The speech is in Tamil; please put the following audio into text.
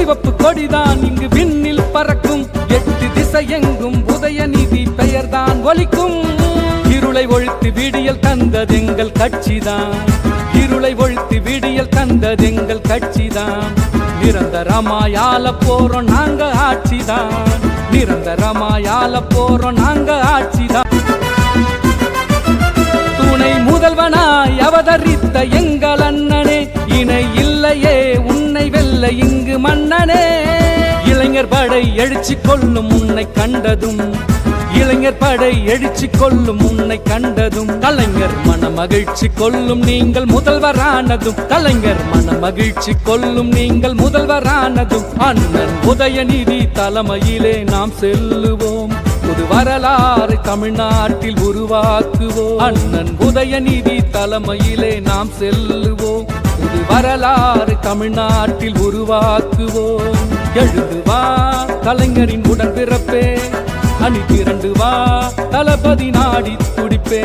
சிவப்பு கொடிதான் இங்கு விண்ணில் பறக்கும் 8 திசையெங்கும் உதயநிதி பெயர்தான் ஒலிக்கும் இருளை ஒழித்து விடியல் தந்ததெங்கள் கட்சிதான் இருளை ஒழித்து விடியல் தந்ததெங்கள் கட்சிதான் நிரந்தரமாயால போறோம் நாங்க ஆட்சிதான் நிரந்தரமாயால போறோம் நாங்க ஆட்சிதான் துணை முதல்வனாய் அவதரித்த எங்கள் அண்ணனே இணை இல்லையே உன்னை வெல்ல இங்கு மன்னனே இளைஞர் படை எழுச்சி கொள்ளும் உன்னை கண்டதும் இளைஞர் படை எழுச்சி கொள்ளும் உன்னை கண்டதும் கலைஞர் மன மகிழ்ச்சி கொள்ளும் நீங்கள் முதல்வரானதும் கலைஞர் மன மகிழ்ச்சி கொள்ளும் நீங்கள் முதல்வரானதும் அண்ணன் உதயநிதி தலைமையிலே நாம் செல்லுவோம் புது வரலாறு தமிழ்நாட்டில் உருவாக்குவோம் அண்ணன் உதயநிதி தலைமையிலே நாம் செல்லுவோம் புது வரலாறு தமிழ்நாட்டில் உருவாக்குவோம் எழுந்து வா கலைஞரின் உடன்பிறப்பே அணி திரண்டு வா தளபதி நாடி துடிப்பே